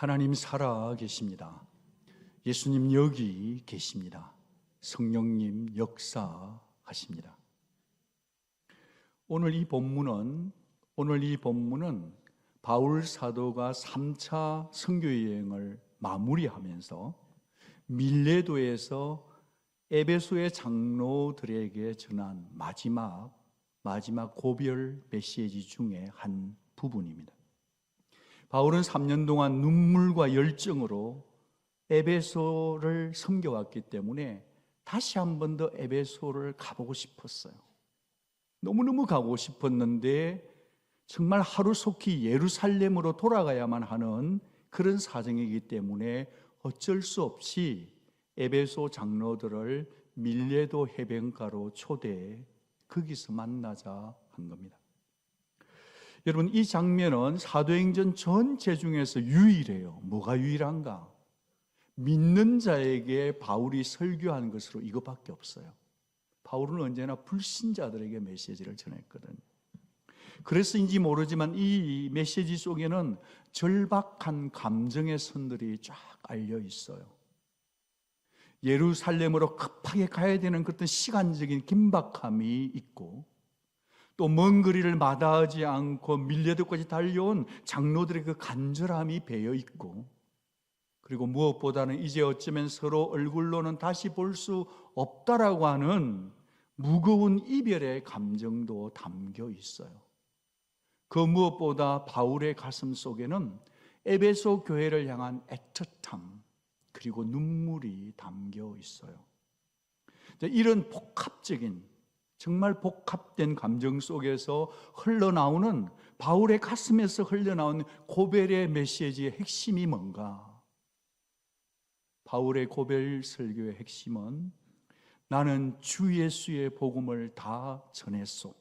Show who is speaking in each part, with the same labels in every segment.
Speaker 1: 하나님 살아 계십니다. 예수님 여기 계십니다. 성령님 역사하십니다. 오늘 이 본문은 바울 사도가 3차 선교 여행을 마무리하면서 밀레도에서 에베소의 장로들에게 전한 마지막 고별 메시지 중에 한 부분입니다. 바울은 3년 동안 눈물과 열정으로 에베소를 섬겨왔기 때문에 다시 한 번 더 에베소를 가보고 싶었어요. 너무너무 가고 싶었는데 정말 하루속히 예루살렘으로 돌아가야만 하는 그런 사정이기 때문에 어쩔 수 없이 에베소 장로들을 밀레도 해변가로 초대해 거기서 만나자 한 겁니다. 여러분, 이 장면은 사도행전 전체 중에서 유일해요. 뭐가 유일한가? 믿는 자에게 바울이 설교한 것으로 이것밖에 없어요. 바울은 언제나 불신자들에게 메시지를 전했거든요. 그래서인지 모르지만 이 메시지 속에는 절박한 감정의 선들이 쫙 알려 있어요. 예루살렘으로 급하게 가야 되는 그런 시간적인 긴박함이 있고, 또 먼 거리를 마다하지 않고 밀레도까지 달려온 장로들의 그 간절함이 배어 있고, 그리고 무엇보다는 이제 어쩌면 서로 얼굴로는 다시 볼 수 없다라고 하는 무거운 이별의 감정도 담겨 있어요. 그 무엇보다 바울의 가슴 속에는 에베소 교회를 향한 애틋함 그리고 눈물이 담겨 있어요. 이런 복합적인, 정말 복합된 감정 속에서 흘러나오는, 바울의 가슴에서 흘러나오는 고별의 메시지의 핵심이 뭔가? 바울의 고별 설교의 핵심은 나는 주 예수의 복음을 다 전했소.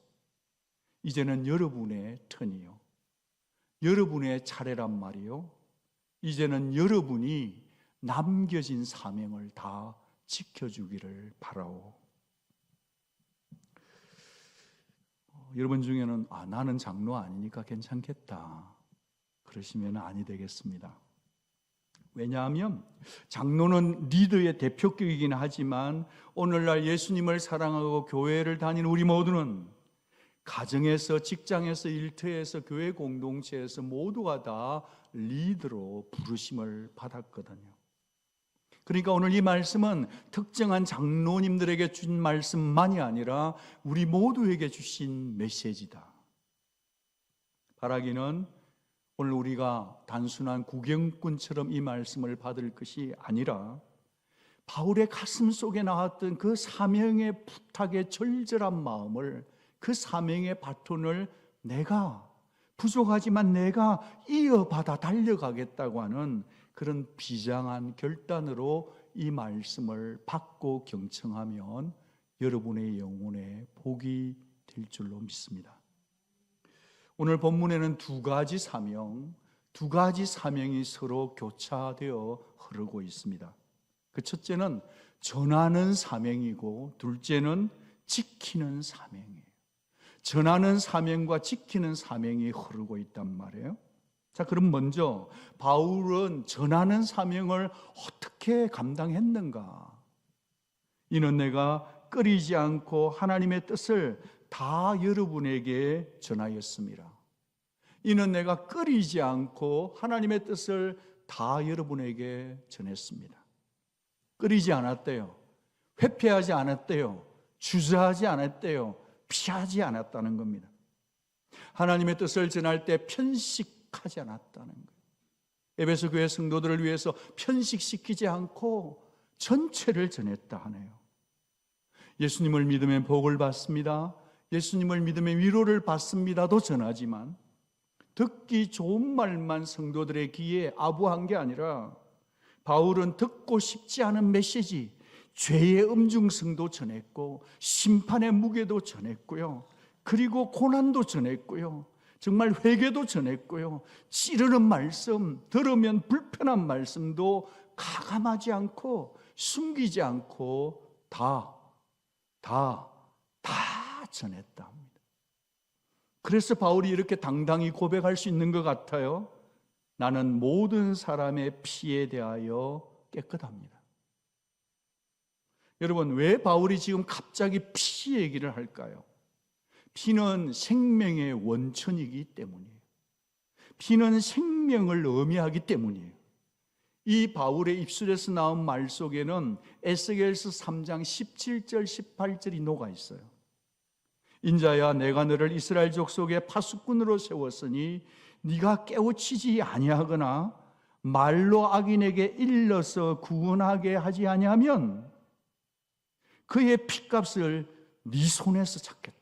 Speaker 1: 이제는 여러분의 턴이요, 여러분의 차례란 말이요, 이제는 여러분이 남겨진 사명을 다 지켜주기를 바라오. 여러분 중에는 나는 장로 아니니까 괜찮겠다 그러시면 아니 되겠습니다. 왜냐하면 장로는 리더의 대표격이긴 하지만 오늘날 예수님을 사랑하고 교회를 다니는 우리 모두는 가정에서, 직장에서, 일터에서, 교회 공동체에서 모두가 다 리더로 부르심을 받았거든요. 그러니까 오늘 이 말씀은 특정한 장로님들에게 준 말씀만이 아니라 우리 모두에게 주신 메시지다. 바라기는 오늘 우리가 단순한 구경꾼처럼 이 말씀을 받을 것이 아니라 바울의 가슴 속에 나왔던 그 사명의 부탁의 절절한 마음을, 그 사명의 바톤을 내가, 부족하지만 내가 이어받아 달려가겠다고 하는 그런 비장한 결단으로 이 말씀을 받고 경청하면 여러분의 영혼에 복이 될 줄로 믿습니다. 오늘 본문에는 두 가지 사명이 서로 교차되어 흐르고 있습니다. 그 첫째는 전하는 사명이고, 둘째는 지키는 사명이에요. 전하는 사명과 지키는 사명이 흐르고 있단 말이에요. 자, 그럼 먼저 바울은 전하는 사명을 어떻게 감당했는가? 이는 내가 끊이지 않고 하나님의 뜻을 다 여러분에게 전하였습니다. 이는 내가 끊이지 않고 하나님의 뜻을 다 여러분에게 전했습니다. 끊이지 않았대요. 회피하지 않았대요. 주저하지 않았대요. 피하지 않았다는 겁니다. 하나님의 뜻을 전할 때 편식하지 않았다는 거예요. 에베소 교회 성도들을 위해서 편식시키지 않고 전체를 전했다 하네요. 예수님을 믿으면 복을 받습니다. 예수님을 믿으면 위로를 받습니다도 전하지만, 듣기 좋은 말만 성도들의 귀에 아부한 게 아니라 바울은 듣고 싶지 않은 메시지, 죄의 음중성도 전했고, 심판의 무게도 전했고요, 그리고 고난도 전했고요, 정말 회개도 전했고요, 찌르는 말씀, 들으면 불편한 말씀도 가감하지 않고 숨기지 않고 다 전했다 합니다. 그래서 바울이 이렇게 당당히 고백할 수 있는 것 같아요. 나는 모든 사람의 피에 대하여 깨끗합니다. 여러분, 왜 바울이 지금 갑자기 피 얘기를 할까요? 피는 생명의 원천이기 때문이에요. 피는 생명을 의미하기 때문이에요. 이 바울의 입술에서 나온 말 속에는 에스겔서 3장 17절 18절이 녹아 있어요. 인자야, 내가 너를 이스라엘 족속의 파수꾼으로 세웠으니 네가 깨우치지 아니하거나 말로 악인에게 일러서 구원하게 하지 아니하면 그의 핏값을 네 손에서 찾겠다.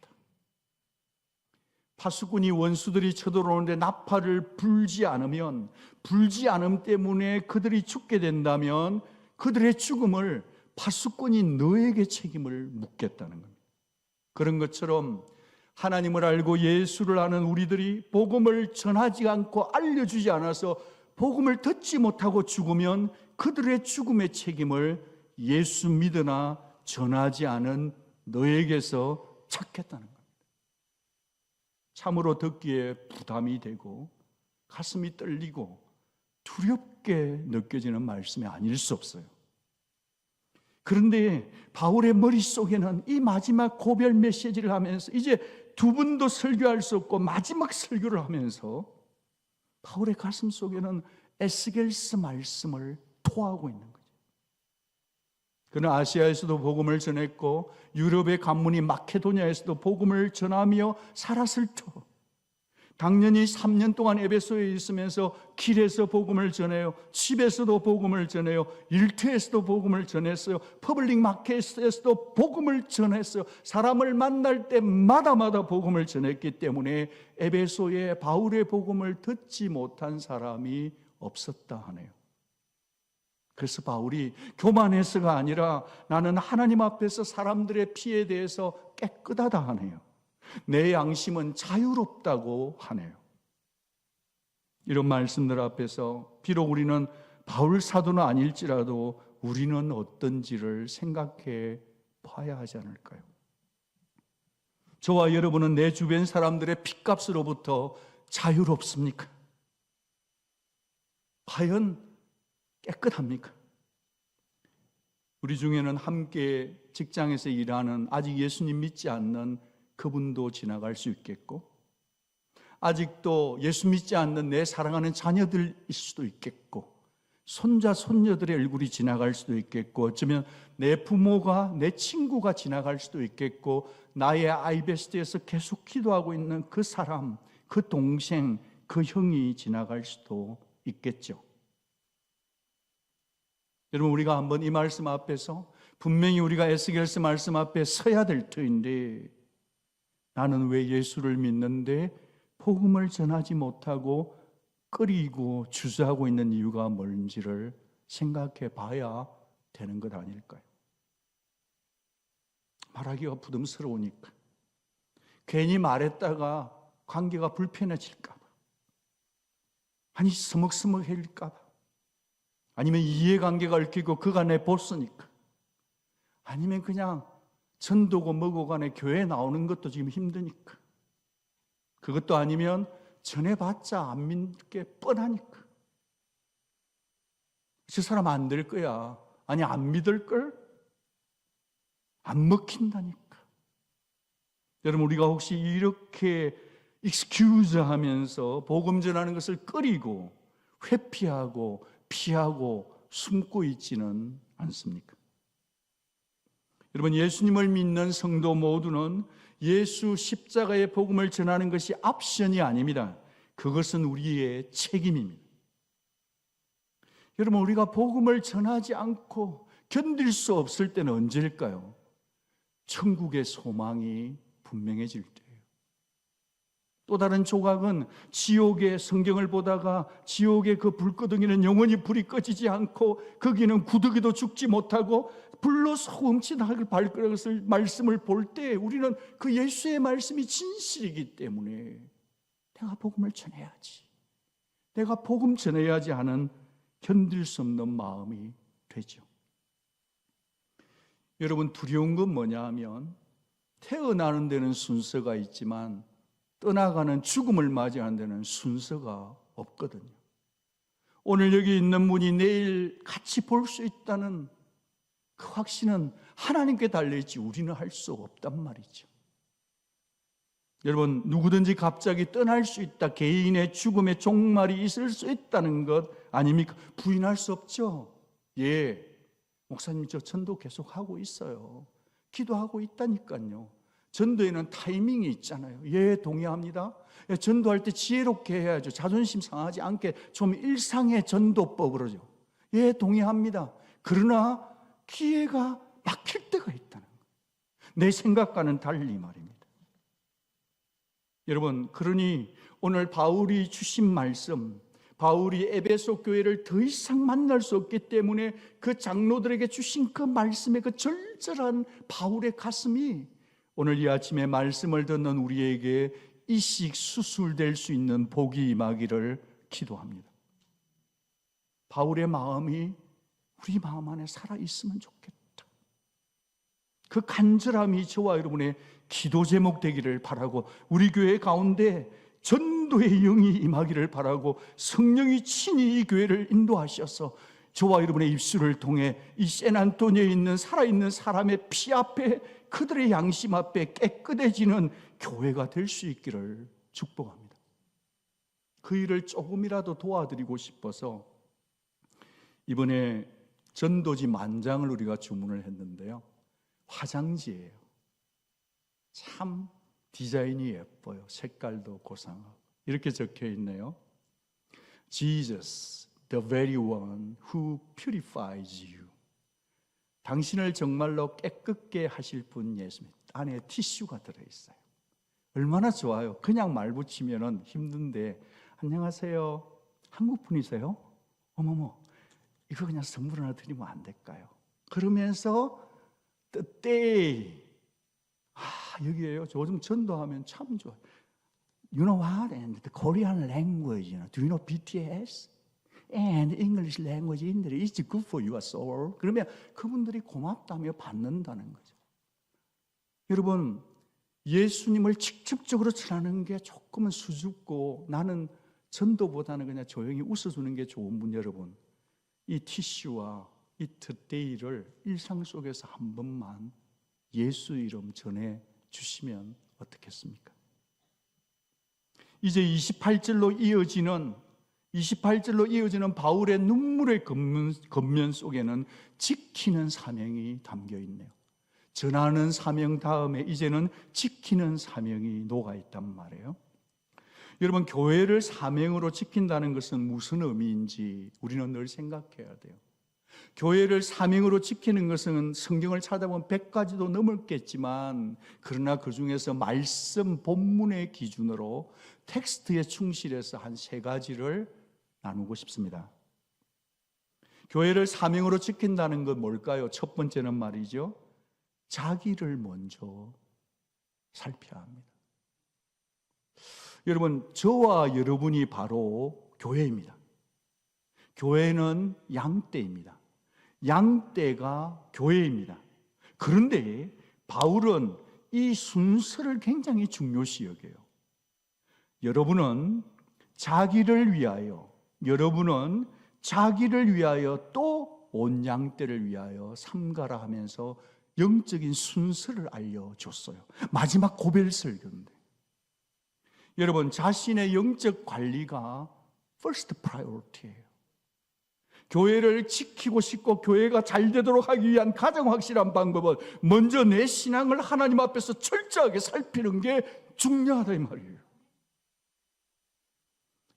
Speaker 1: 파수꾼이 원수들이 쳐들어오는데 나팔을 불지 않음 때문에 그들이 죽게 된다면 그들의 죽음을 파수꾼이 너에게 책임을 묻겠다는 겁니다. 그런 것처럼 하나님을 알고 예수를 아는 우리들이 복음을 전하지 않고 알려주지 않아서 복음을 듣지 못하고 죽으면 그들의 죽음의 책임을 예수 믿으나 전하지 않은 너에게서 찾겠다는 겁니다. 참으로 듣기에 부담이 되고 가슴이 떨리고 두렵게 느껴지는 말씀이 아닐 수 없어요. 그런데 바울의 머릿속에는 이 마지막 고별 메시지를 하면서 이제 두 분도 설교할 수 없고 마지막 설교를 하면서 바울의 가슴 속에는 에스겔서 말씀을 토하고 있는 거죠. 그는 아시아에서도 복음을 전했고 유럽의 관문이 마케도니아에서도 복음을 전하며 살았을 터, 당연히 3년 동안 에베소에 있으면서 길에서 복음을 전해요. 집에서도 복음을 전해요. 일터에서도 복음을 전했어요. 퍼블릭 마켓에서도 복음을 전했어요. 사람을 만날 때마다 복음을 전했기 때문에 에베소에 바울의 복음을 듣지 못한 사람이 없었다 하네요. 그래서 바울이 교만해서가 아니라 나는 하나님 앞에서 사람들의 피에 대해서 깨끗하다 하네요. 내 양심은 자유롭다고 하네요. 이런 말씀들 앞에서 비록 우리는 바울 사도는 아닐지라도 우리는 어떤지를 생각해 봐야 하지 않을까요? 저와 여러분은 내 주변 사람들의 핏값으로부터 자유롭습니까? 과연 깨끗합니까? 우리 중에는 함께 직장에서 일하는 아직 예수님 믿지 않는 그분도 지나갈 수 있겠고, 아직도 예수 믿지 않는 내 사랑하는 자녀들일 수도 있겠고, 손자, 손녀들의 얼굴이 지나갈 수도 있겠고, 어쩌면 내 부모가, 내 친구가 지나갈 수도 있겠고, 나의 아이베스트에서 계속 기도하고 있는 그 사람, 그 동생, 그 형이 지나갈 수도 있겠죠. 여러분, 우리가 한번 이 말씀 앞에서 분명히 우리가 에스겔서 말씀 앞에 서야 될 터인데, 나는 왜 예수를 믿는데 복음을 전하지 못하고 끓이고 주저하고 있는 이유가 뭔지를 생각해 봐야 되는 것 아닐까요? 말하기가 부담스러우니까, 괜히 말했다가 관계가 불편해질까 봐, 아니 서먹서먹해질까 봐, 아니면 이해관계가 얽히고 그가 내 보스니까, 아니면 그냥 전도고 뭐고 간에 교회 나오는 것도 지금 힘드니까, 그것도 아니면 전해봤자 안 믿게 뻔하니까, 저 사람 안 될 거야, 아니 안 믿을걸? 안 먹힌다니까. 여러분, 우리가 혹시 이렇게 익스큐즈 하면서 복음 전하는 것을 꺼리고 회피하고 피하고 숨고 있지는 않습니까? 여러분, 예수님을 믿는 성도 모두는 예수 십자가의 복음을 전하는 것이 옵션이 아닙니다. 그것은 우리의 책임입니다. 여러분, 우리가 복음을 전하지 않고 견딜 수 없을 때는 언제일까요? 천국의 소망이 분명해질 때예요. 또 다른 조각은 지옥의 성경을 보다가 지옥의 그 불구덩이는 영원히 불이 꺼지지 않고 거기는 구더기도 죽지 못하고 불로 소음치는 발그릇을 말씀을 볼 때 우리는 그 예수의 말씀이 진실이기 때문에 내가 복음을 전해야지, 내가 복음 전해야지 하는 견딜 수 없는 마음이 되죠. 여러분, 두려운 건 뭐냐 하면 태어나는 데는 순서가 있지만 떠나가는 죽음을 맞이하는 데는 순서가 없거든요. 오늘 여기 있는 분이 내일 같이 볼 수 있다는 그 확신은 하나님께 달려있지 우리는 할 수 없단 말이죠. 여러분, 누구든지 갑자기 떠날 수 있다, 개인의 죽음의 종말이 있을 수 있다는 것 아닙니까? 부인할 수 없죠. 예, 목사님 저 전도 계속 하고 있어요. 기도하고 있다니까요. 전도에는 타이밍이 있잖아요. 예, 동의합니다. 예, 전도할 때 지혜롭게 해야죠. 자존심 상하지 않게 좀 일상의 전도법으로죠. 예, 동의합니다. 그러나 기회가 막힐 때가 있다는 거예요. 내 생각과는 달리 말입니다. 여러분, 그러니 오늘 바울이 주신 말씀, 바울이 에베소 교회를 더 이상 만날 수 없기 때문에 그 장로들에게 주신 그 말씀의 그 절절한 바울의 가슴이 오늘 이 아침에 말씀을 듣는 우리에게 이식 수술될 수 있는 복이 임하기를 기도합니다. 바울의 마음이 우리 마음 안에 살아있으면 좋겠다. 그 간절함이 저와 여러분의 기도 제목 되기를 바라고, 우리 교회 가운데 전도의 영이 임하기를 바라고, 성령이 친히 이 교회를 인도하셔서 저와 여러분의 입술을 통해 이 샌안토니오에 있는 살아있는 사람의 피 앞에, 그들의 양심 앞에 깨끗해지는 교회가 될 수 있기를 축복합니다. 그 일을 조금이라도 도와드리고 싶어서 이번에 전도지 만장을 우리가 주문을 했는데요, 화장지예요. 참 디자인이 예뻐요. 색깔도 고상하고 이렇게 적혀 있네요. Jesus, the very one who purifies you. 당신을 정말로 깨끗게 하실 분 예수님. 안에 티슈가 들어있어요. 얼마나 좋아요. 그냥 말 붙이면 힘든데, 안녕하세요, 한국 분이세요? 어머머, 이거 그냥 선물 하나 드리면 안 될까요? 그러면서 the day, 여기에요. 요즘 전도하면 참 좋아요. You know what? And the Korean language, do you know BTS? And English language in there is good for your soul. 그러면 그분들이 고맙다며 받는다는 거죠. 여러분, 예수님을 직접적으로 전하는 게 조금은 수줍고 나는 전도보다는 그냥 조용히 웃어주는 게 좋은 분 여러분, 이 티슈와 이 today를 일상 속에서 한 번만 예수 이름 전해 주시면 어떻겠습니까? 이제 28절로 이어지는 바울의 눈물의 겉면 속에는 지키는 사명이 담겨 있네요. 전하는 사명 다음에 이제는 지키는 사명이 녹아있단 말이에요. 여러분, 교회를 사명으로 지킨다는 것은 무슨 의미인지 우리는 늘 생각해야 돼요. 교회를 사명으로 지키는 것은 성경을 찾아보면 100가지도 넘었겠지만, 그러나 그 중에서 말씀 본문의 기준으로 텍스트에 충실해서 한 3가지를 나누고 싶습니다. 교회를 사명으로 지킨다는 건 뭘까요? 첫 번째는 말이죠, 자기를 먼저 살펴야 합니다. 여러분, 저와 여러분이 바로 교회입니다. 교회는 양떼입니다. 양떼가 교회입니다. 그런데 바울은 이 순서를 굉장히 중요시 여겨요. 여러분은 자기를 위하여, 여러분은 자기를 위하여 또 온 양떼를 위하여 삼가라 하면서 영적인 순서를 알려줬어요. 마지막 고별 설교인데, 여러분, 자신의 영적 관리가 first priority예요. 교회를 지키고 싶고 교회가 잘 되도록 하기 위한 가장 확실한 방법은 먼저 내 신앙을 하나님 앞에서 철저하게 살피는 게 중요하다 이 말이에요.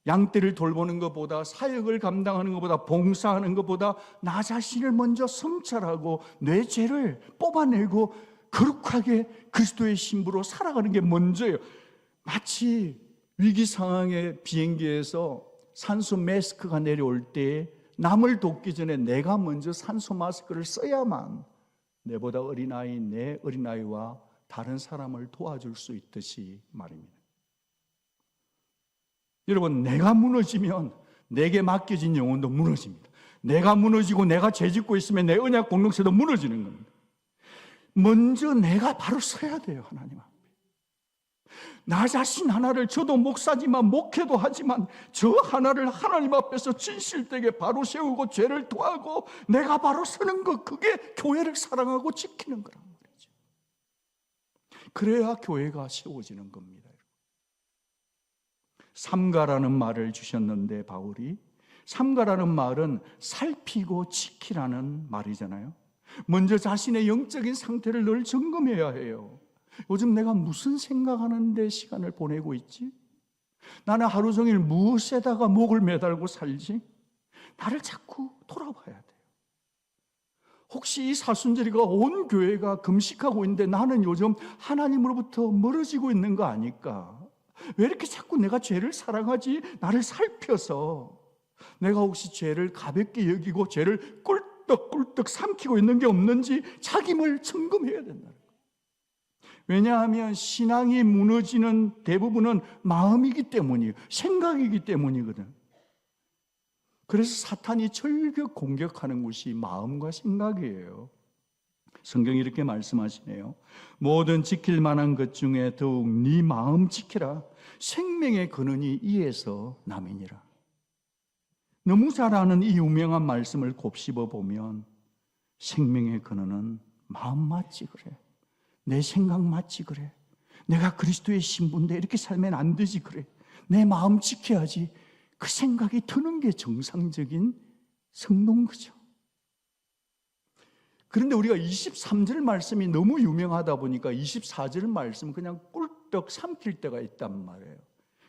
Speaker 1: 양떼를 돌보는 것보다, 사역을 감당하는 것보다, 봉사하는 것보다 나 자신을 먼저 성찰하고 내 죄를 뽑아내고 거룩하게 그리스도의 신부로 살아가는 게 먼저예요. 마치 위기 상황의 비행기에서 산소 마스크가 내려올 때 남을 돕기 전에 내가 먼저 산소 마스크를 써야만 내보다 어린아이, 내 어린아이와 다른 사람을 도와줄 수 있듯이 말입니다. 여러분, 내가 무너지면 내게 맡겨진 영혼도 무너집니다. 내가 무너지고 내가 죄짓고 있으면 내 언약 공동체도 무너지는 겁니다. 먼저 내가 바로 서야 돼요, 하나님 앞에. 나 자신 하나를, 저도 목사지만 목회도 하지만 저 하나를 하나님 앞에서 진실되게 바로 세우고 죄를 토하고 내가 바로 서는 것, 그게 교회를 사랑하고 지키는 거란 말이죠. 그래야 교회가 세워지는 겁니다. 삼가라는 말을 주셨는데 바울이, 삼가라는 말은 살피고 지키라는 말이잖아요. 먼저 자신의 영적인 상태를 늘 점검해야 해요. 요즘 내가 무슨 생각하는데 시간을 보내고 있지? 나는 하루 종일 무엇에다가 목을 매달고 살지? 나를 자꾸 돌아봐야 돼요. 혹시 이 사순절이가 온 교회가 금식하고 있는데 나는 요즘 하나님으로부터 멀어지고 있는 거 아닐까? 왜 이렇게 자꾸 내가 죄를 사랑하지? 나를 살펴서 내가 혹시 죄를 가볍게 여기고 죄를 꿀떡꿀떡 삼키고 있는 게 없는지 자기를 점검해야 된다. 왜냐하면 신앙이 무너지는 대부분은 마음이기 때문이에요. 생각이기 때문이거든. 그래서 사탄이 절벽 공격하는 것이 마음과 생각이에요. 성경이 이렇게 말씀하시네요. 모든 지킬 만한 것 중에 더욱 네 마음 지키라. 생명의 근원이 이에서 남이니라. 너무 잘 아는 이 유명한 말씀을 곱씹어 보면 생명의 근원은 마음 맞지 그래. 내 생각 맞지 그래. 내가 그리스도의 신부인데 이렇게 살면 안 되지 그래. 내 마음 지켜야지. 그 생각이 드는 게 정상적인 성도인 거죠. 그런데 우리가 23절 말씀이 너무 유명하다 보니까 24절 말씀은 그냥 꿀떡 삼킬 때가 있단 말이에요.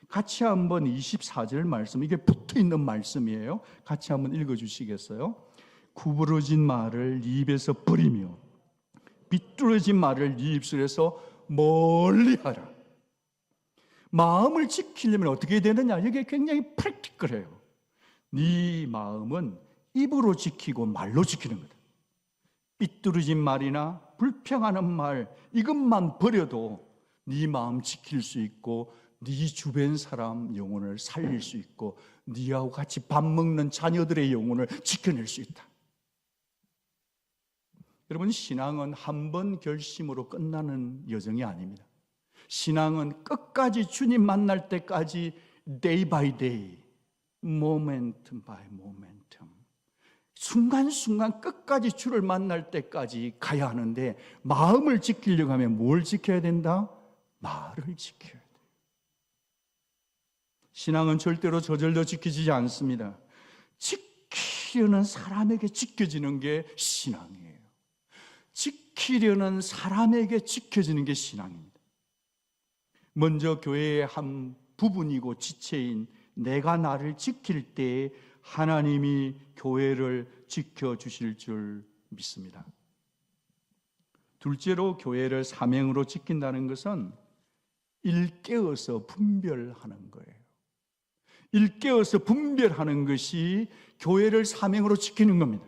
Speaker 1: 같이 한번 24절 말씀, 이게 붙어있는 말씀이에요. 같이 한번 읽어주시겠어요? 구부러진 말을 네 입에서 버리며 비뚤어진 말을 네 입술에서 멀리하라. 마음을 지키려면 어떻게 되느냐? 이게 굉장히 프랙티컬해요. 네 마음은 입으로 지키고 말로 지키는 거다. 삐뚤어진 말이나 불평하는 말, 이것만 버려도 네 마음 지킬 수 있고 네 주변 사람 영혼을 살릴 수 있고 네하고 같이 밥 먹는 자녀들의 영혼을 지켜낼 수 있다. 여러분, 신앙은 한 번 결심으로 끝나는 여정이 아닙니다. 신앙은 끝까지 주님 만날 때까지 day by day, momentum by momentum, 순간순간 끝까지 주를 만날 때까지 가야 하는데, 마음을 지키려고 하면 뭘 지켜야 된다? 말을 지켜야 돼요. 신앙은 절대로 저절로 지켜지지 않습니다. 지키려는 사람에게 지켜지는 게 신앙이에요. 지키려는 사람에게 지켜지는 게 신앙입니다. 먼저 교회의 한 부분이고 지체인 내가 나를 지킬 때 하나님이 교회를 지켜주실 줄 믿습니다. 둘째로 교회를 사명으로 지킨다는 것은 일깨어서 분별하는 거예요. 일깨어서 분별하는 것이 교회를 사명으로 지키는 겁니다.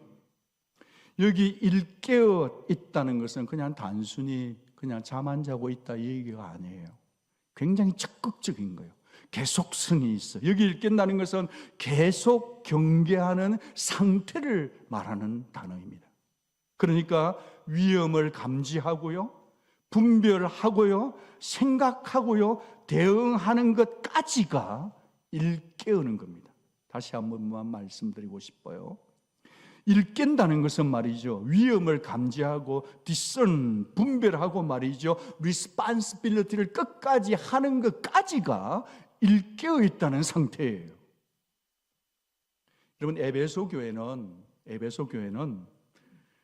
Speaker 1: 여기 일깨어 있다는 것은 그냥 단순히 그냥 잠 안 자고 있다 이 얘기가 아니에요. 굉장히 적극적인 거예요. 계속성이 있어요. 여기 일깬다는 것은 계속 경계하는 상태를 말하는 단어입니다. 그러니까 위험을 감지하고요, 분별하고요, 생각하고요, 대응하는 것까지가 일깨우는 겁니다. 다시 한 번만 말씀드리고 싶어요. 일깬다는 것은 말이죠, 위험을 감지하고 discern, 분별하고 말이죠, responsibility를 끝까지 하는 것까지가 일깨어 있다는 상태예요. 여러분, 에베소 교회는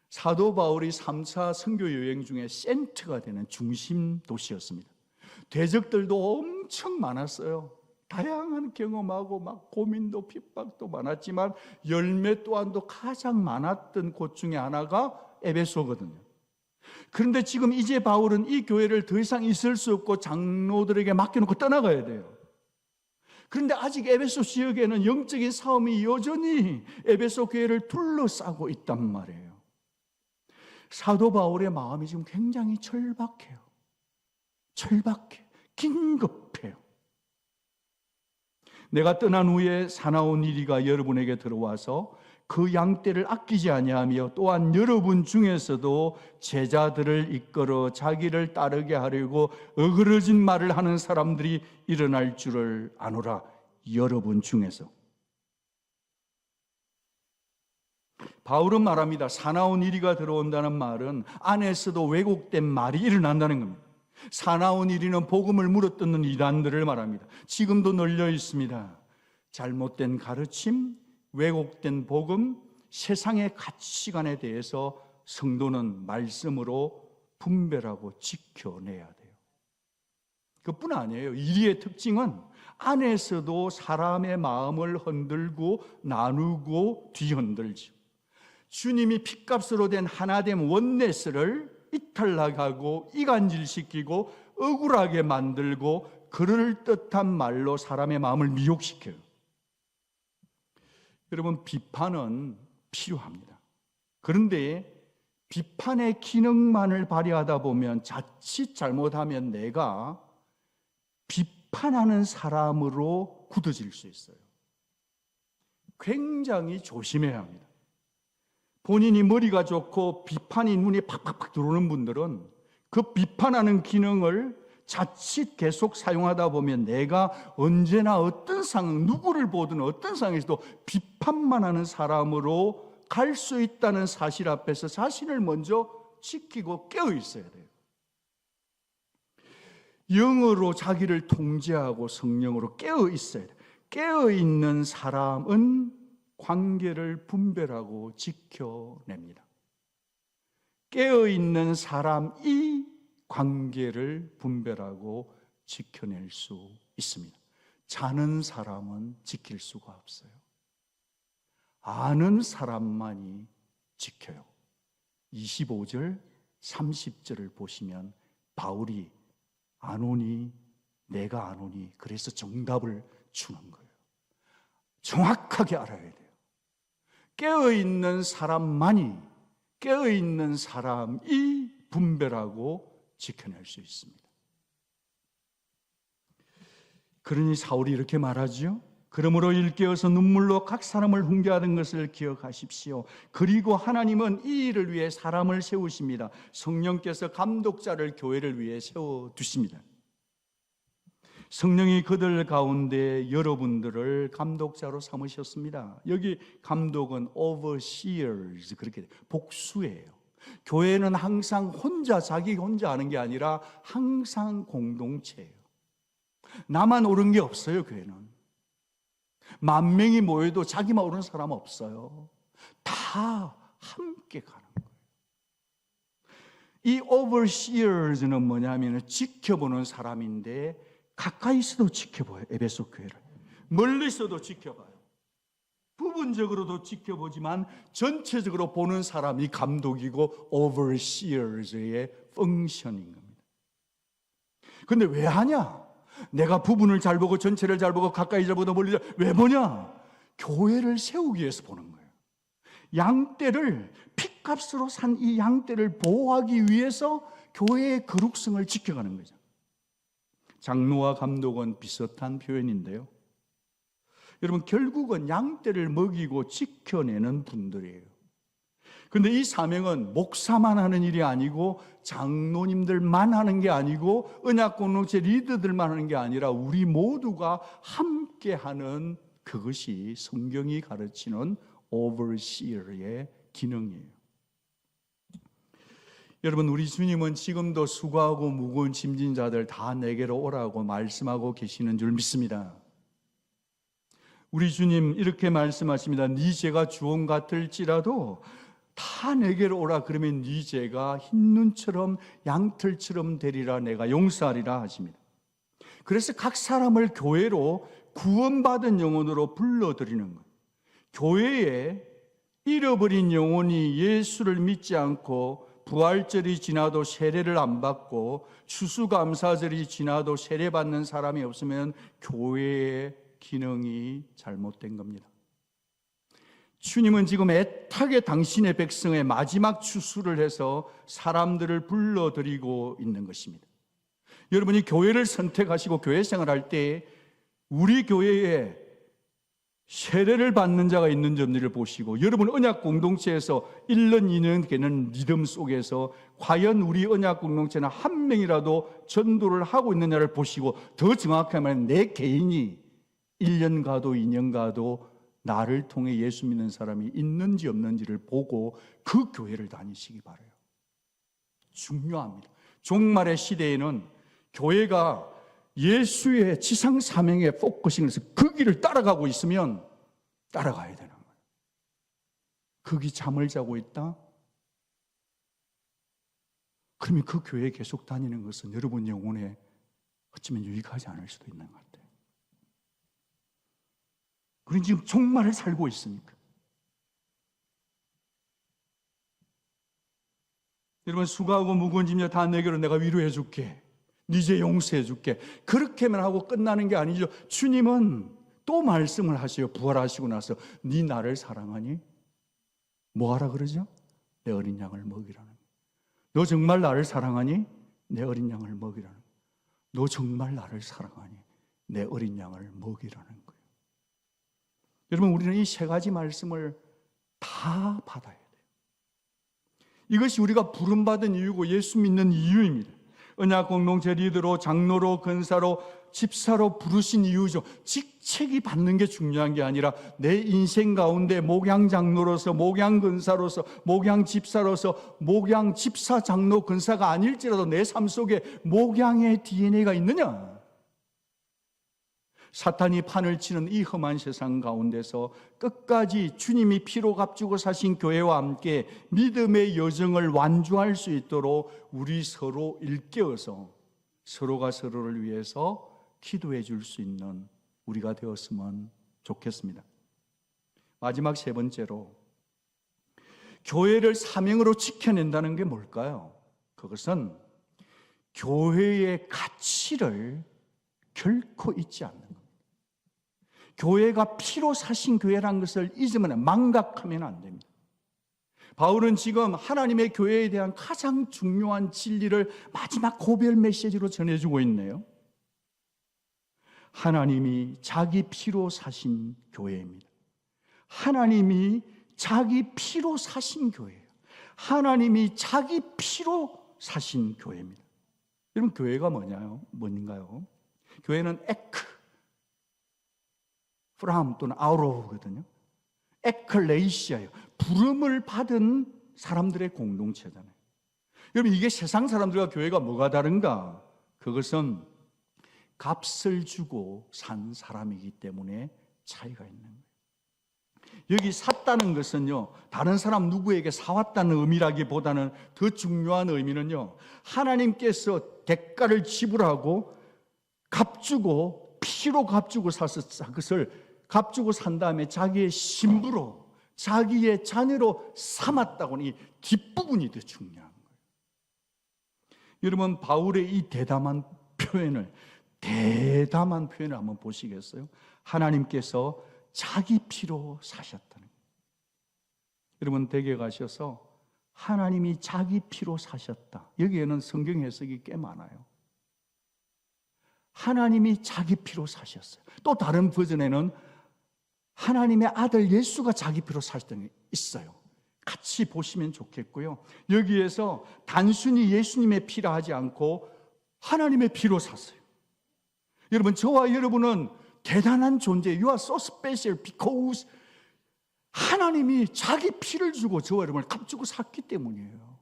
Speaker 1: 사도 바울이 3차 선교 여행 중에 센터가 되는 중심 도시였습니다. 대적들도 엄청 많았어요. 다양한 경험하고 막 고민도 핍박도 많았지만 열매 또한도 가장 많았던 곳 중에 하나가 에베소거든요. 그런데 지금 이제 바울은 이 교회를 더 이상 있을 수 없고 장로들에게 맡겨놓고 떠나가야 돼요. 그런데 아직 에베소 지역에는 영적인 싸움이 여전히 에베소 교회를 둘러싸고 있단 말이에요. 사도 바울의 마음이 지금 굉장히 절박해요. 긴급해요. 내가 떠난 후에 사나운 이리가 여러분에게 들어와서 그 양떼를 아끼지 아니하며 또한 여러분 중에서도 제자들을 이끌어 자기를 따르게 하려고 어그러진 말을 하는 사람들이 일어날 줄을 아노라. 여러분 중에서. 바울은 말합니다. 사나운 이리가 들어온다는 말은 안에서도 왜곡된 말이 일어난다는 겁니다. 사나운 이리는 복음을 물어뜯는 이단들을 말합니다. 지금도 널려 있습니다. 잘못된 가르침, 왜곡된 복음, 세상의 가치관에 대해서 성도는 말씀으로 분별하고 지켜내야 돼요. 그뿐 아니에요. 이리의 특징은 안에서도 사람의 마음을 흔들고 나누고 뒤흔들죠. 주님이 핏값으로 된 하나됨 원네스를 이탈락하고 이간질시키고 억울하게 만들고 그럴듯한 말로 사람의 마음을 미혹시켜요. 여러분, 비판은 필요합니다. 그런데 비판의 기능만을 발휘하다 보면 자칫 잘못하면 내가 비판하는 사람으로 굳어질 수 있어요. 굉장히 조심해야 합니다. 본인이 머리가 좋고 비판이 눈에 팍팍팍 들어오는 분들은 그 비판하는 기능을 자칫 계속 사용하다 보면 내가 언제나 어떤 상황, 누구를 보든 어떤 상황에서도 비판만 하는 사람으로 갈 수 있다는 사실 앞에서 자신을 먼저 지키고 깨어 있어야 돼요. 영으로 자기를 통제하고 성령으로 깨어 있어야 돼요. 깨어 있는 사람은 관계를 분별하고 지켜냅니다. 깨어 있는 사람이 관계를 분별하고 지켜낼 수 있습니다. 자는 사람은 지킬 수가 없어요. 아는 사람만이 지켜요. 25절, 30절을 보시면 바울이 아노니, 내가 아노니, 그래서 정답을 주는 거예요. 정확하게 알아야 돼요. 깨어있는 사람만이, 깨어있는 사람이 분별하고 지켜낼 수 있습니다. 그러니 사울이 이렇게 말하죠. 그러므로 일깨어서 눈물로 각 사람을 훈계하던 것을 기억하십시오. 그리고 하나님은 이 일을 위해 사람을 세우십니다. 성령께서 감독자를 교회를 위해 세워두십니다. 성령이 그들 가운데 여러분들을 감독자로 삼으셨습니다. 여기 감독은 overseers, 그렇게 복수예요. 교회는 항상 혼자, 자기 혼자 하는 게 아니라 항상 공동체예요. 나만 옳은 게 없어요. 교회는 만 명이 모여도 자기만 옳은 사람 없어요. 다 함께 가는 거예요. 이 overseers는 뭐냐면 지켜보는 사람인데 가까이서도 지켜봐요. 에베소 교회를 멀리서도 지켜봐요. 부분적으로도 지켜보지만 전체적으로 보는 사람이 감독이고 overseers의 펑션인 겁니다. 그런데 왜 하냐? 내가 부분을 잘 보고 전체를 잘 보고 가까이 잘 보고 멀리 왜 보냐? 교회를 세우기 위해서 보는 거예요. 양떼를 핏값으로 산 이 양떼를 보호하기 위해서 교회의 거룩성을 지켜가는 거죠. 장로와 감독은 비슷한 표현인데요. 여러분, 결국은 양떼를 먹이고 지켜내는 분들이에요. 그런데 이 사명은 목사만 하는 일이 아니고 장로님들만 하는 게 아니고 언약 공동체 리더들만 하는 게 아니라 우리 모두가 함께 하는 그것이 성경이 가르치는 overseer의 기능이에요. 여러분, 우리 주님은 지금도 수고하고 무거운 짐진 자들 다 내게로 오라고 말씀하고 계시는 줄 믿습니다. 우리 주님 이렇게 말씀하십니다. 네 죄가 주홍 같을지라도 다 내게로 오라. 그러면 네 죄가 흰눈처럼 양털처럼 되리라. 내가 용서하리라 하십니다. 그래서 각 사람을 교회로 구원받은 영혼으로 불러들이는 거예요. 교회에 잃어버린 영혼이 예수를 믿지 않고 부활절이 지나도 세례를 안 받고 추수감사절이 지나도 세례받는 사람이 없으면 교회의 기능이 잘못된 겁니다. 주님은 지금 애타게 당신의 백성의 마지막 추수를 해서 사람들을 불러들이고 있는 것입니다. 여러분이 교회를 선택하시고 교회 생활할 때 우리 교회에 세례를 받는 자가 있는지 없는지를 보시고, 여러분 언약 공동체에서 1년, 2년 되는 리듬 속에서 과연 우리 언약 공동체는 한 명이라도 전도를 하고 있느냐를 보시고, 더 정확하게 말하면 내 개인이 1년 가도 2년 가도 나를 통해 예수 믿는 사람이 있는지 없는지를 보고 그 교회를 다니시기 바라요. 중요합니다. 종말의 시대에는 교회가 예수의 지상 사명에 포커싱을 해서 그 길을 따라가고 있으면 따라가야 되는 거예요. 거기 잠을 자고 있다? 그러면 그 교회에 계속 다니는 것은 여러분 영혼에 어쩌면 유익하지 않을 수도 있는 것 같아요. 우리는 지금 종말을 살고 있으니까. 여러분, 수고하고 무거운 짐이야 다 내게로 내가 위로해 줄게. 네 죄 용서해 줄게. 그렇게만 하고 끝나는 게 아니죠. 주님은 또 말씀을 하셔요. 부활하시고 나서 네 나를 사랑하니? 뭐 하라 그러죠? 내 어린 양을 먹이라는 거예요. 너 정말 나를 사랑하니? 내 어린 양을 먹이라는 거예요. 너 정말 나를 사랑하니? 내 어린 양을 먹이라는 거예요. 여러분, 우리는 이 세 가지 말씀을 다 받아야 돼요. 이것이 우리가 부름받은 이유고 예수 믿는 이유입니다. 언약 공동체 리더로, 장로로, 근사로, 집사로 부르신 이유죠. 직책이 받는 게 중요한 게 아니라 내 인생 가운데 목양 장로로서, 목양 근사로서, 목양 집사로서, 목양 집사, 장로, 근사가 아닐지라도 내 삶 속에 목양의 DNA가 있느냐? 사탄이 판을 치는 이 험한 세상 가운데서 끝까지 주님이 피로 값주고 사신 교회와 함께 믿음의 여정을 완주할 수 있도록 우리 서로 일깨워서 서로가 서로를 위해서 기도해 줄 수 있는 우리가 되었으면 좋겠습니다. 마지막 세 번째로, 교회를 사명으로 지켜낸다는 게 뭘까요? 그것은 교회의 가치를 결코 잊지 않는 겁니다. 교회가 피로 사신 교회라는 것을 잊으면, 망각하면 안 됩니다. 바울은 지금 하나님의 교회에 대한 가장 중요한 진리를 마지막 고별 메시지로 전해주고 있네요. 하나님이 자기 피로 사신 교회입니다. 하나님이 자기 피로 사신 교회예요. 하나님이 자기 피로 사신 교회입니다. 여러분, 교회가 뭔가요? 교회는 에크, 프람 또는 아우로거든요. 에클레이시아예요. 부름을 받은 사람들의 공동체잖아요. 여러분, 이게 세상 사람들과 교회가 뭐가 다른가? 그것은 값을 주고 산 사람이기 때문에 차이가 있는 거예요. 여기 샀다는 것은요, 다른 사람 누구에게 사왔다는 의미라기보다는 더 중요한 의미는요, 하나님께서 대가를 지불하고 값주고 피로 값주고 사서 그것을 값주고 산 다음에 자기의 신부로, 자기의 자녀로 삼았다고는 이 뒷부분이 더 중요한 거예요. 여러분, 바울의 이 대담한 표현을 한번 보시겠어요? 하나님께서 자기 피로 사셨다는 거예요. 여러분, 댁에 가셔서 하나님이 자기 피로 사셨다, 여기에는 성경 해석이 꽤 많아요. 하나님이 자기 피로 사셨어요. 또 다른 버전에는 하나님의 아들 예수가 자기 피로 사셨다는 게 있어요. 같이 보시면 좋겠고요. 여기에서 단순히 예수님의 피라 하지 않고 하나님의 피로 샀어요. 여러분, 저와 여러분은 대단한 존재, You are so special because 하나님이 자기 피를 주고 저와 여러분을 값주고 샀기 때문이에요.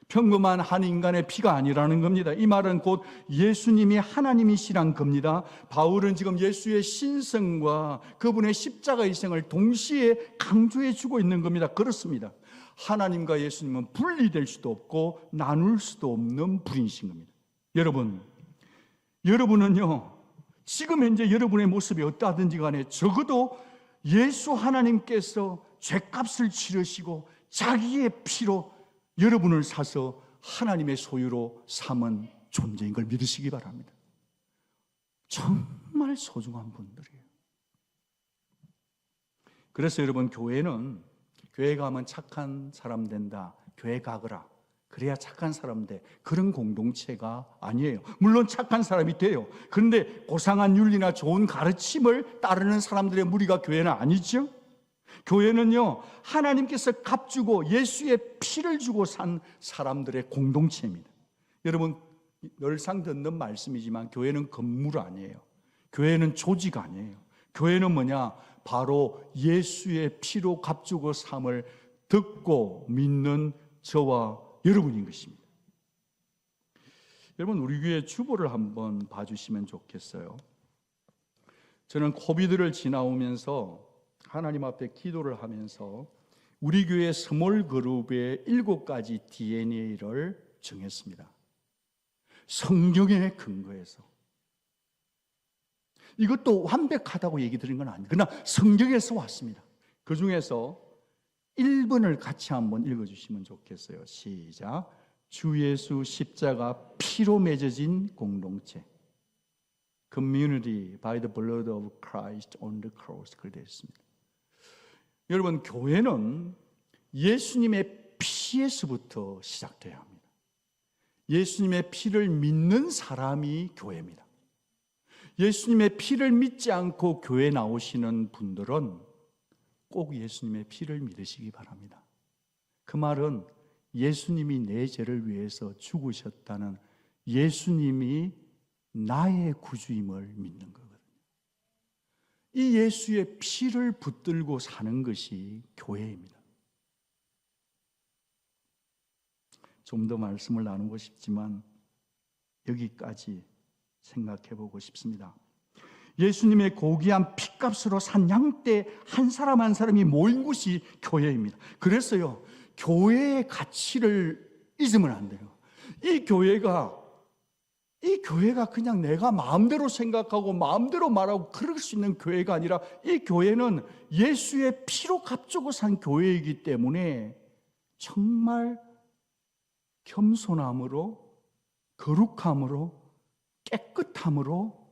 Speaker 1: 평범한 한 인간의 피가 아니라는 겁니다. 이 말은 곧 예수님이 하나님이시란 겁니다. 바울은 지금 예수의 신성과 그분의 십자가 희생을 동시에 강조해 주고 있는 겁니다. 그렇습니다. 하나님과 예수님은 분리될 수도 없고 나눌 수도 없는 분이신 겁니다. 여러분은요, 지금 현재 여러분의 모습이 어떠하든지 간에 적어도 예수 하나님께서 죄값을 치르시고 자기의 피로 여러분을 사서 하나님의 소유로 삼은 존재인 걸 믿으시기 바랍니다. 정말 소중한 분들이에요. 그래서 여러분, 교회가 하면 착한 사람 된다, 교회 가거라, 그래야 착한 사람 돼. 그런 공동체가 아니에요. 물론 착한 사람이 돼요. 그런데 고상한 윤리나 좋은 가르침을 따르는 사람들의 무리가 교회는 아니죠. 교회는요, 하나님께서 값주고 예수의 피를 주고 산 사람들의 공동체입니다. 여러분, 늘상 듣는 말씀이지만 교회는 건물 아니에요. 교회는 조직 아니에요. 교회는 뭐냐? 바로 예수의 피로 값주고 삶을 듣고 믿는 저와 여러분인 것입니다. 여러분, 우리 교회 주보를 한번 봐주시면 좋겠어요. 저는 코비드를 지나오면서 하나님 앞에 기도를 하면서 우리 교회 스몰 그룹의 7가지 DNA를 정했습니다. 성경에 근거해서. 이것도 완벽하다고 얘기 드린 건 아니에요. 그러나 성경에서 왔습니다. 그 중에서 1번을 같이 한번 읽어주시면 좋겠어요. 시작. 주 예수 십자가 피로 맺어진 공동체. Community by the blood of Christ on the cross. 그렇게 되어 있습니다. 여러분, 교회는 예수님의 피에서부터 시작돼야 합니다. 예수님의 피를 믿는 사람이 교회입니다. 예수님의 피를 믿지 않고 교회 나오시는 분들은 꼭 예수님의 피를 믿으시기 바랍니다. 그 말은 예수님이 내 죄를 위해서 죽으셨다는 예수님이 나의 구주임을 믿는 거거든요. 이 예수의 피를 붙들고 사는 것이 교회입니다. 좀 더 말씀을 나누고 싶지만 여기까지 생각해 보고 싶습니다. 예수님의 고귀한 피값으로 산 양떼 한 사람 한 사람이 모인 곳이 교회입니다. 그래서요, 교회의 가치를 잊으면 안 돼요. 이 교회가 그냥 내가 마음대로 생각하고 마음대로 말하고 그럴 수 있는 교회가 아니라 이 교회는 예수의 피로 값주고 산 교회이기 때문에 정말 겸손함으로, 거룩함으로, 깨끗함으로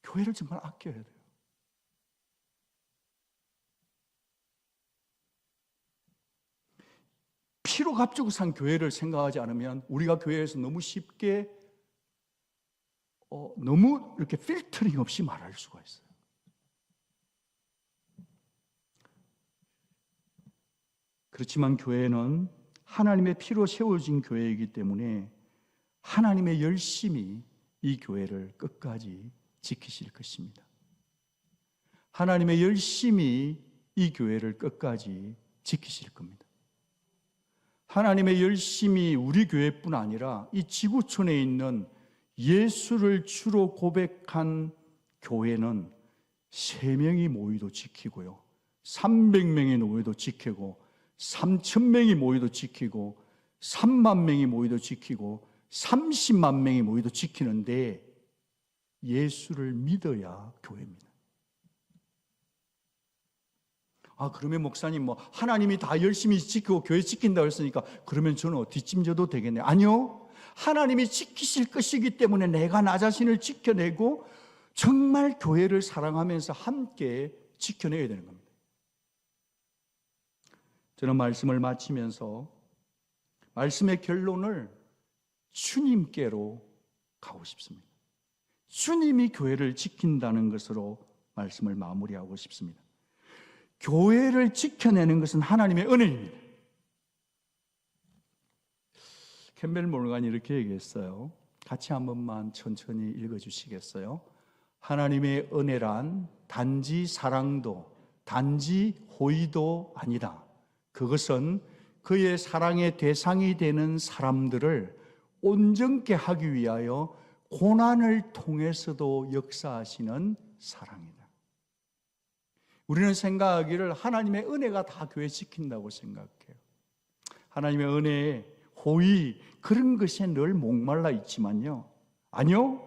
Speaker 1: 교회를 정말 아껴야 돼요. 피로 값주고 산 교회를 생각하지 않으면 우리가 교회에서 너무 쉽게 너무 이렇게 필터링 없이 말할 수가 있어요. 그렇지만 교회는 하나님의 피로 세워진 교회이기 때문에 하나님의 열심히 이 교회를 끝까지 지키실 것입니다. 하나님의 열심히 이 교회를 끝까지 지키실 겁니다. 하나님의 열심히 우리 교회뿐 아니라 이 지구촌에 있는 예수를 주로 고백한 교회는 3명이 모이도 지키고요, 300명이 모이도 지키고, 3,000명이 모이도 지키고, 3만 명이 모이도 지키고, 30만 명이 모이도 지키는데 예수를 믿어야 교회입니다. 그러면 목사님 하나님이 다 열심히 지키고 교회 지킨다고 했으니까 그러면 저는 뒷짐져도 되겠네요. 아니요. 하나님이 지키실 것이기 때문에 내가 나 자신을 지켜내고 정말 교회를 사랑하면서 함께 지켜내야 되는 겁니다. 저는 말씀을 마치면서 말씀의 결론을 주님께로 가고 싶습니다. 주님이 교회를 지킨다는 것으로 말씀을 마무리하고 싶습니다. 교회를 지켜내는 것은 하나님의 은혜입니다. 캠벨 몰간이 이렇게 얘기했어요. 같이 한 번만 천천히 읽어주시겠어요? 하나님의 은혜란 단지 사랑도 단지 호의도 아니다. 그것은 그의 사랑의 대상이 되는 사람들을 온전케 하기 위하여 고난을 통해서도 역사하시는 사랑이다. 우리는 생각하기를 하나님의 은혜가 다 교회 지킨다고 생각해요. 하나님의 은혜, 호의, 그런 것에 늘 목말라 있지만요, 아니요,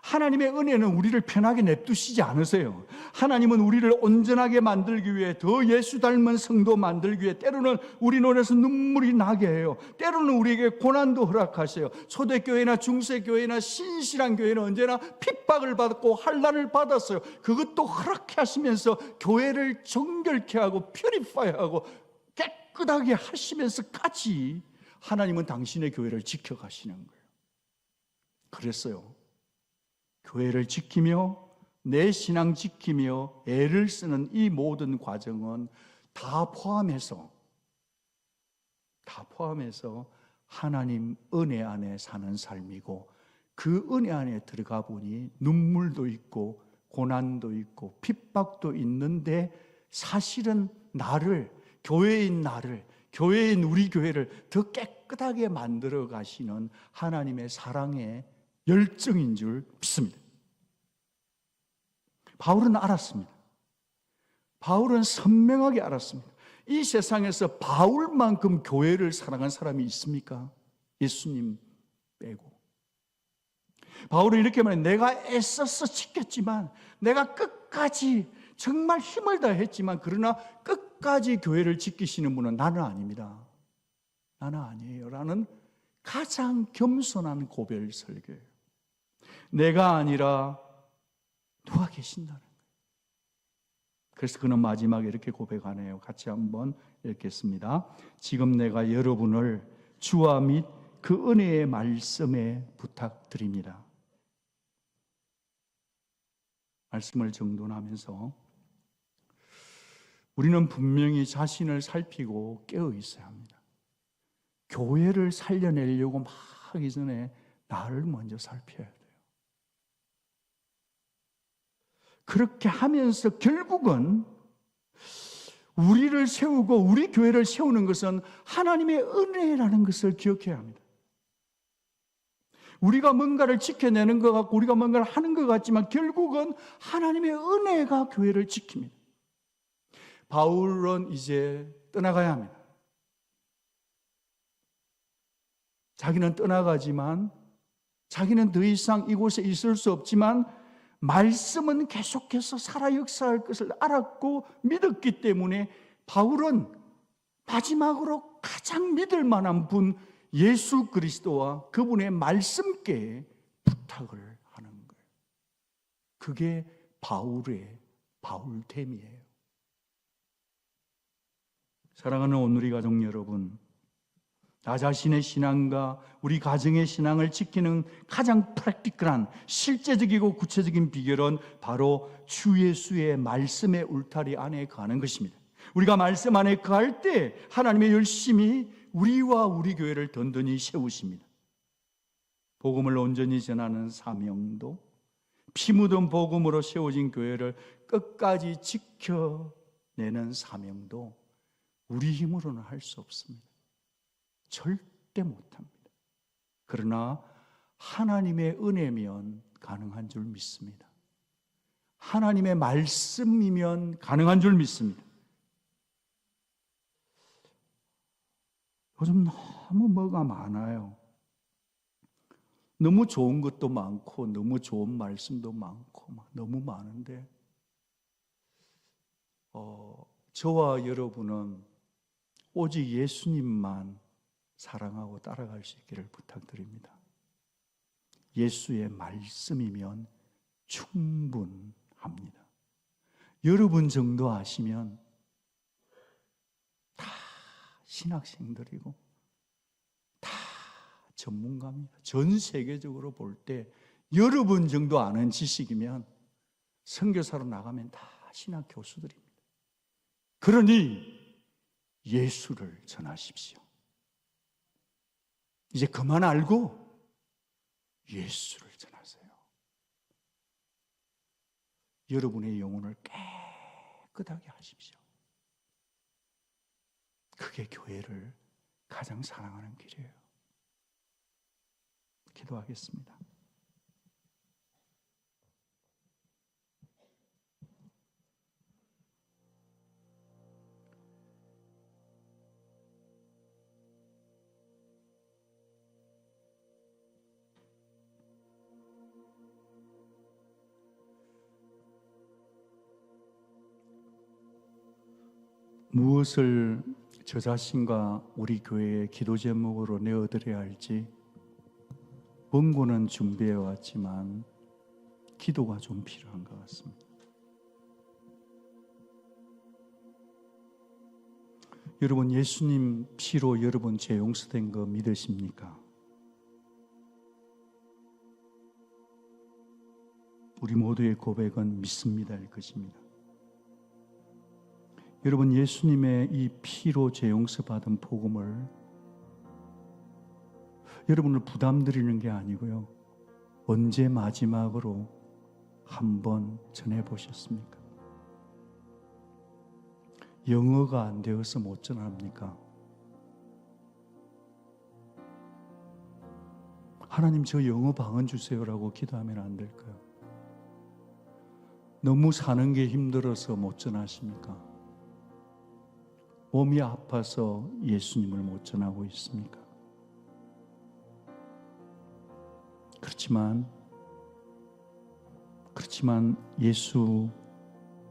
Speaker 1: 하나님의 은혜는 우리를 편하게 냅두시지 않으세요. 하나님은 우리를 온전하게 만들기 위해, 더 예수 닮은 성도 만들기 위해 때로는 우리 눈에서 눈물이 나게 해요. 때로는 우리에게 고난도 허락하세요. 초대교회나 중세교회나 신실한 교회는 언제나 핍박을 받고 환난을 받았어요. 그것도 허락해 하시면서 교회를 정결케 하고 퓨리파이하고 깨끗하게 하시면서까지 하나님은 당신의 교회를 지켜가시는 거예요. 그랬어요. 교회를 지키며 내 신앙 지키며 애를 쓰는 이 모든 과정은 다 포함해서 하나님 은혜 안에 사는 삶이고, 그 은혜 안에 들어가 보니 눈물도 있고 고난도 있고 핍박도 있는데, 사실은 교회인 우리 교회를 더 깨끗하게 만들어 가시는 하나님의 사랑의 열정인 줄 믿습니다. 바울은 알았습니다. 바울은 선명하게 알았습니다. 이 세상에서 바울만큼 교회를 사랑한 사람이 있습니까? 예수님 빼고. 바울은 이렇게 말해요. 내가 애써서 지켰지만, 내가 끝까지 정말 힘을 다했지만, 그러나 끝까지 교회를 지키시는 분은 나는 아닙니다. 나는 아니에요. 라는 가장 겸손한 고별 설교예요. 내가 아니라 누가 계신다는 거예요. 그래서 그는 마지막에 이렇게 고백하네요. 같이 한번 읽겠습니다. 지금 내가 여러분을 주와 및 그 은혜의 말씀에 부탁드립니다. 말씀을 정돈하면서 우리는 분명히 자신을 살피고 깨어 있어야 합니다. 교회를 살려내려고 막 하기 전에 나를 먼저 살펴야 돼요. 그렇게 하면서 결국은 우리를 세우고 우리 교회를 세우는 것은 하나님의 은혜라는 것을 기억해야 합니다. 우리가 뭔가를 지켜내는 것 같고 우리가 뭔가를 하는 것 같지만 결국은 하나님의 은혜가 교회를 지킵니다. 바울은 이제 떠나가야 합니다. 자기는 떠나가지만, 자기는 더 이상 이곳에 있을 수 없지만 말씀은 계속해서 살아 역사할 것을 알았고 믿었기 때문에 바울은 마지막으로 가장 믿을 만한 분 예수 그리스도와 그분의 말씀께 부탁을 하는 거예요. 그게 바울의 바울됨이에요. 사랑하는 온누리 가족 여러분, 나 자신의 신앙과 우리 가정의 신앙을 지키는 가장 프랙티컬한 실제적이고 구체적인 비결은 바로 주 예수의 말씀의 울타리 안에 거하는 것입니다. 우리가 말씀 안에 거할 때 하나님의 열심히 우리와 우리 교회를 든든히 세우십니다. 복음을 온전히 전하는 사명도, 피 묻은 복음으로 세워진 교회를 끝까지 지켜내는 사명도 우리 힘으로는 할 수 없습니다. 절대 못합니다. 그러나 하나님의 은혜면 가능한 줄 믿습니다. 하나님의 말씀이면 가능한 줄 믿습니다. 요즘 너무 뭐가 많아요. 너무 좋은 것도 많고 너무 좋은 말씀도 많고 너무 많은데 저와 여러분은 오직 예수님만 사랑하고 따라갈 수 있기를 부탁드립니다. 예수의 말씀이면 충분합니다. 여러분 정도 아시면 다 신학생들이고 다 전문가입니다. 전 세계적으로 볼 때 여러분 정도 아는 지식이면 선교사로 나가면 다 신학 교수들입니다. 그러니 예수를 전하십시오. 이제 그만 알고 예수를 전하세요. 여러분의 영혼을 깨끗하게 하십시오. 그게 교회를 가장 사랑하는 길이에요. 기도하겠습니다. 무엇을 저 자신과 우리 교회의 기도 제목으로 내어드려야 할지 원고는 준비해 왔지만 기도가 좀 필요한 것 같습니다. 여러분, 예수님 피로 여러분 죄 용서된 거 믿으십니까? 우리 모두의 고백은 믿습니다일 것입니다. 여러분, 예수님의 이 피로 죄 용서받은 복음을 여러분을 부담드리는 게 아니고요, 언제 마지막으로 한번 전해보셨습니까? 영어가 안 되어서 못 전합니까? 하나님, 저 영어 방언 주세요라고 기도하면 안 될까요? 너무 사는 게 힘들어서 못 전하십니까? 몸이 아파서 예수님을 못 전하고 있습니까? 그렇지만 예수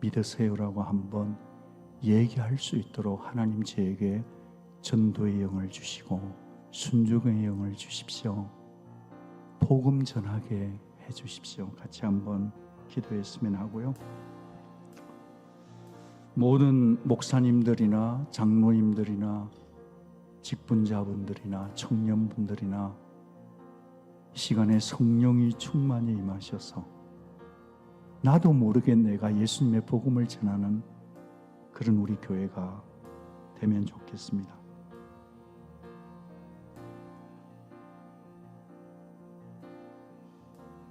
Speaker 1: 믿으세요라고 한번 얘기할 수 있도록 하나님 저에게 전도의 영을 주시고 순종의 영을 주십시오. 복음 전하게 해 주십시오. 같이 한번 기도했으면 하고요. 모든 목사님들이나 장로님들이나 직분자분들이나 청년분들이나 이 시간에 성령이 충만히 임하셔서 나도 모르게 내가 예수님의 복음을 전하는 그런 우리 교회가 되면 좋겠습니다.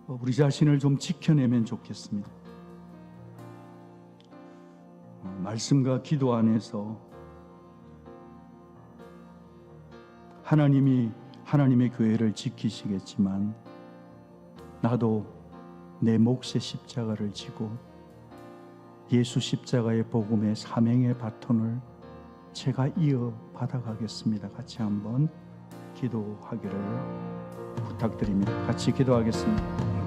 Speaker 1: 우리 자신을 좀 지켜내면 좋겠습니다. 말씀과 기도 안에서 하나님이 하나님의 교회를 지키시겠지만 나도 내 몫의 십자가를 지고 예수 십자가의 복음의 사명의 바톤을 제가 이어받아 가겠습니다. 같이 한번 기도하기를 부탁드립니다. 같이 기도하겠습니다.